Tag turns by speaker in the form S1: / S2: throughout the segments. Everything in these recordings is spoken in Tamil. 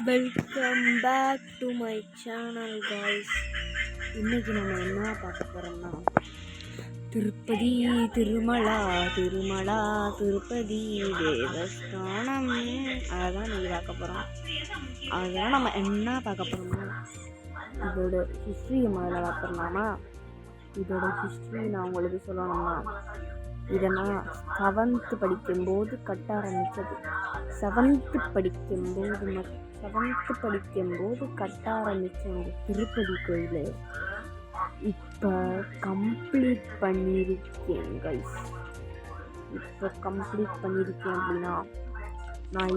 S1: Welcome back to my channel guys. இன்னைக்கு நம்ம என்ன பார்க்க போகிறோம்னா திருப்பதி திருமலா திருமலா திருப்பதி தேவஸ்தானம். அதான் நீங்கள் பார்க்க போகிறோம். அதெல்லாம் நம்ம என்ன பார்க்க போகிறோம்னா இதோட ஹிஸ்ட்ரியை முதல்ல பார்த்துடலாமா? இதோட ஹிஸ்ட்ரி நான் உங்களுக்கு சொல்லணும்னா, இதை நான் 7th படிக்கும்போது கட்ட ஆரம்பித்தது. 7th படிக்கும்போது கட்ட ஆரம்பித்த அந்த திருப்பதி கோயில் இப்போ கம்ப்ளீட் பண்ணியிருக்கேன் கைஸ். அப்படின்னா நான்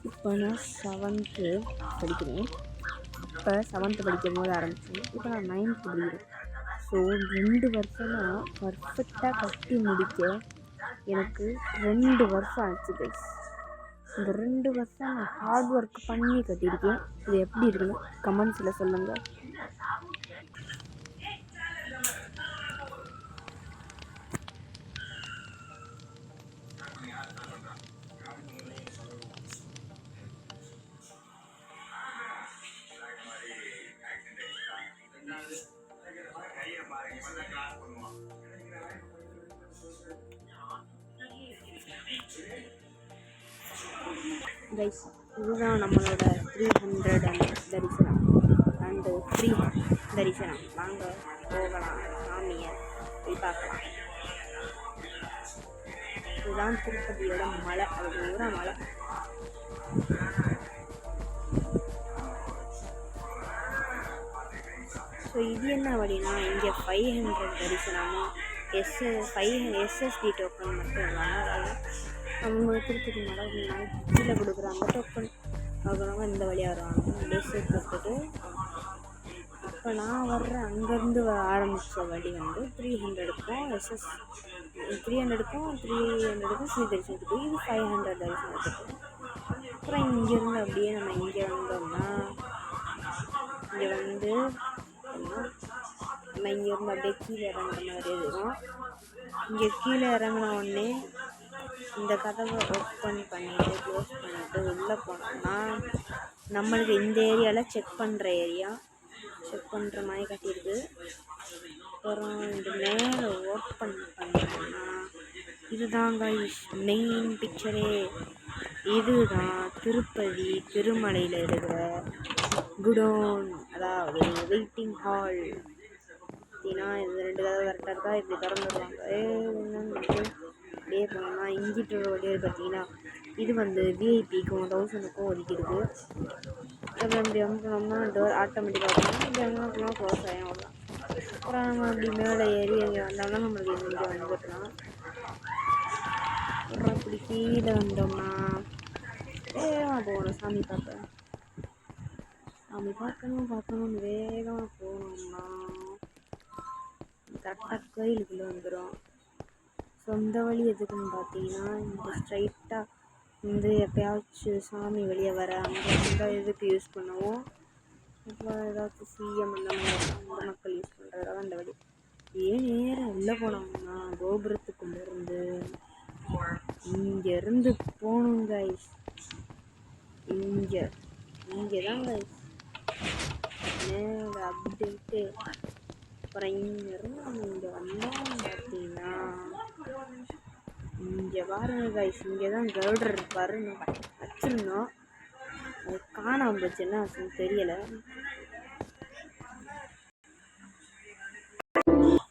S1: இப்போ நான் 7th படிக்கிறேன். இப்போ 7th படிக்கும்போது ஆரம்பித்தேன். இப்போ நான் 9th படிக்கிறேன். ஸோ 2 வருஷமாக பர்ஃபெக்டாக கட்டி முடிக்க எனக்கு 2 வருஷம் ஆச்சு கைஸ். இந்த 2 வருஷம் நான் ஹார்ட் ஒர்க் பண்ணி கட்டியிருக்கேன். இது எப்படி இருக்குன்னு கமெண்ட்ஸில் சொல்லுங்கள். கைஸ், இதுதான் நம்மளோட 300 தரிசனம் அண்டு ஃப்ரீ தரிசனம். வாங்க போகலாம், சாமியை போய் பார்க்கலாம். இதுதான் திருப்பதியோட மலை, அது தூரம் மலை. ஸோ இது என்ன அப்படின்னா, இங்கே 500 தரிசனமும் எஸ்எஸ்டி டோக்கன் மட்டும் வாங்குறாங்க. அவங்க திருப்பதி மலை கீழே கொடுக்குற அந்த டோக்கன் அவங்க இந்த வழியாக வருவாங்க. டெஸ்ஸை கொடுத்துட்டு இப்போ நான் வர்றேன். அங்கேருந்து ஆரம்பித்த வழி வந்து 300க்கும் 300க்கும் ஃப்ரீ தரிசனத்துக்கு. இது 500 தரிசனத்துக்கு. அப்புறம் இங்கேருந்து அப்படியே நம்ம இங்கே வந்தோம்னா, இங்கே வந்து நம்ம இங்கேருந்து அப்படியே கீழே இறங்குற மாதிரி இருக்கும். இங்கே கீழே இறங்கின உடனே இந்த கதவை ஓப்பன் பண்ணிவிட்டு க்ளோஸ் பண்ணிவிட்டு உள்ளே போனோம்னா நம்மளுக்கு இந்த ஏரியாவில் செக் பண்ணுற மாதிரி கட்டியிருக்கு. அப்புறம் இந்த மேலே ஓப்பன் பண்ணோம்னா இதுதாங்க மெயின் பிக்சரே. இதுதான் திருப்பதி திருமலையில் இருக்கிற குடோன், அதாவது வெயிட்டிங் ஹால். பார்த்தீங்கன்னா இது 2 கதவு கரெக்டாக இருக்கா, இப்படி திறந்துடுவாங்க. அப்படியே போனோம்னா இங்கிட்டு ரோடு பார்த்தீங்கன்னா இது வந்து விஐபிக்கும் 1000க்கும் ஒதுக்கிடுது. அப்புறம் இப்படி வந்துட்டோம்னா டோர் ஆட்டோமேட்டிக்காக போனோம். இப்படி அங்கே க்ளோஸ் ஆகும். அவ்வளோதான். அப்புறம் நம்ம அப்படி மேலே ஏறி அங்கே வந்தோம்னா நம்மளுக்கு இங்கே வந்துடலாம். அப்புறம் அப்படி கீழே வந்தோம்னா வேகமாக போகணும். சாமி பார்க்கணும்னு வேகமாக போனோம்னா கரெக்டாக கோயிலுக்குள்ளே வந்துடும். சொந்த வழி எதுக்குன்னு பார்த்தீங்கன்னா, இந்த ஸ்ட்ரைட்டாக வந்து எப்போயாச்சும் சாமி வெளியே வர அந்த இதுக்கு யூஸ் பண்ணுவோம். இப்போ ஏதாச்சும் சிஎம் அந்த மக்கள் யூஸ் பண்ணுறதுக்காக அந்த வழி. நேரம் உள்ளே போனோம்னா கோபுரத்துக்குள்ளேருந்து இங்கேருந்து போகணும் கைஸ். இங்கே தான் கைஸ் நேரம் அப்டேட்டு. அப்புறம் இங்கேருந்து நம்ம இங்கே வந்தோம் பார்த்தீங்கன்னா இங்கே பாருங்க கைஸ், இங்கே தான் கவுடர் பாருங்க வச்சுருந்தோம். அது காணாமல் போச்சு, என்ன தெரியலை.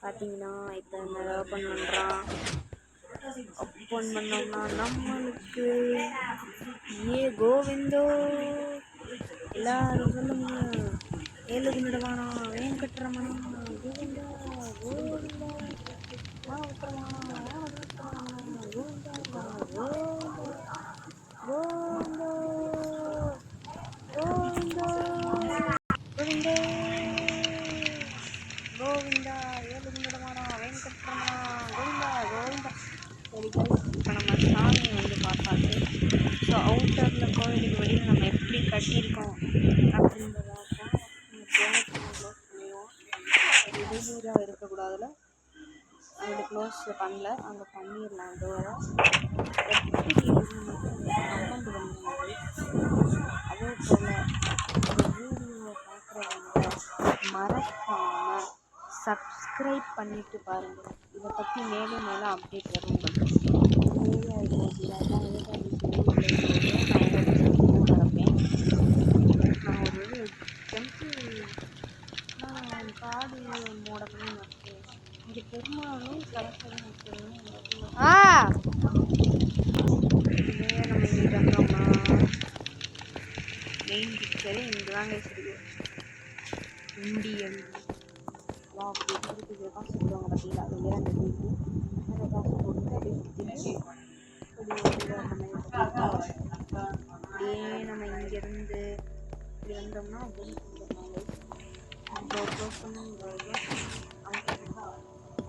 S1: பார்த்தீங்கன்னா இப்போ என்ன ஓப்பன் பண்ணுறான். ஓப்பன் பண்ணோம்னா நம்மளுக்கு கோவிந்தோ எல்லாரும் சொல்லுங்க. ஏழுகு நடுவானா வேங்கட்ரமணா கோவிந்தா கோவிந்தா கோவிந்தா கோவிந்தா கோவிந்தா கோவிந்தா கோவிந்தா ஏழுகு நடுவானா வேங்கட்ரமணா கோவிந்தா கோவிந்தா. சரி கைஸ், இப்போ நம்ம சாமி பார்த்தாச்சு. ஸோ அவுட்டரில் கோவிலுக்கு வெளியில் நம்ம எப்படி கட்டியிருக்கோம் அப்படின்றத க்ளோஸ் பண்ணிடுவோம். இடையூறாக இருக்கக்கூடாதுல, அங்கே க்ளோஸ் பண்ணல, அங்கே பண்ணிடலாம் டோரை. எப்படி கமெண்ட் பண்ணுங்க. அதே போல் இந்த வீடியோவை பார்க்குறவங்க மறக்காமல் சப்ஸ்கிரைப் பண்ணிவிட்டு பாருங்கள். இதை பற்றி மேலும் மேலும் அப்டேட் வரும். நான் ஒரு டெம்பிள் காடு மோடலும் வச்சேன். இங்கே பெருமாளும் கலசலும் வச்சதும் நம்ம இங்கே வந்தோம்னா மெயின் பிக்சரு இங்கே தாங்க இருக்குது. இண்டியன் அப்படி இருக்குது காசு போடுவாங்க பார்த்தீங்களா, அது இரண்டு வீட்டு அந்த காசு போட்டு அப்படியே அப்படியே நம்ம இங்கேருந்து இப்படி வந்தோம்னா அப்படியே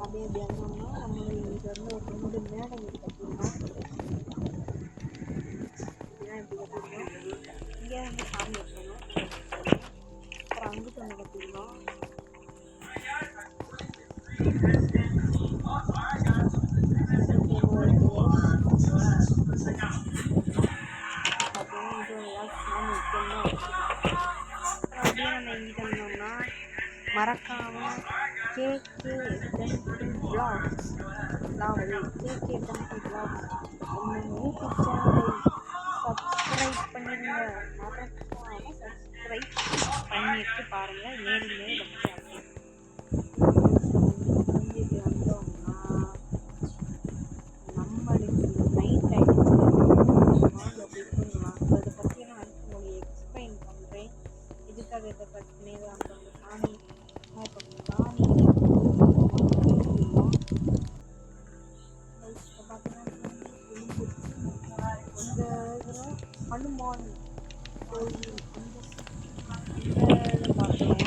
S1: அப்படியே வந்தோம்னா நம்ம இங்கேருந்து ஒரு 2 மேடை கட்டிடணும். இப்படிதான் இப்படி கட்டிடணும். இங்கே வந்து சாமி வைக்கணும். அப்புறம் அங்கிட்டு ஒன்று கட்டிடணும். அப்படியே நம்ம இங்கே வந்தோம்னா மறக்காமல் KK temple vlogs KK temple vlogs நம்ம யூடியூப் சேனலை சப்ஸ்கிரைப் பண்ணிடுங்க. மறக்காமல் சப்ஸ்கிரைப் பண்ணிட்டு பாருங்கள். மேலும் மேலும் வந்தோம்னா நம்மளுக்கு நைட் ஆகிடுச்சு. அப்படி தூங்கலாம். அதை பற்றி நான் உங்களுக்கு எக்ஸ்பிளைன் பண்ணுறேன். எதுக்காக இதை பற்றினே தான் அந்த சாமி இப்போ சாமி இந்த ஹனுமான் கோயில் இதை பார்க்கலாம்.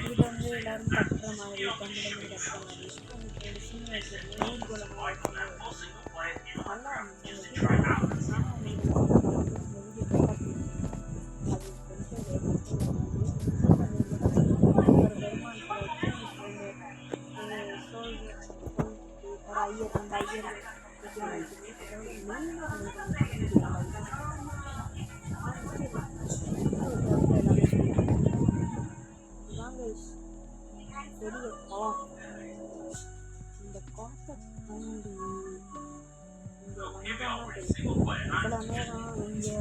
S1: இது வந்து எல்லாரும் கட்டுற மாதிரி தமிழ் கட்டுற மாதிரி சின்ன நல்லா இந்த காசை தாண்டி இவ்வளோ நேரம் இங்கே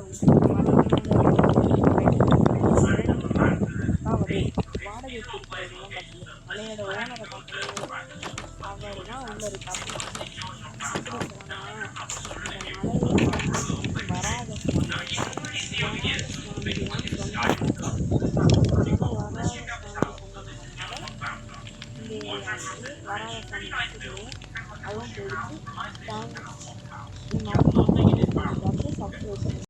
S1: வாடகை மலையோட ஓனரை பார்க்கவே அவர் தான் உள்ள இருக்காங்க. இந்த மலையை தேவையானது வராத சமைச்சிடுவேன். அதுவும் போயிடுச்சு. தேங்க்ஸ். மறக்காமல் சப்ஸ்கிரைப் பண்ணுங்கள்.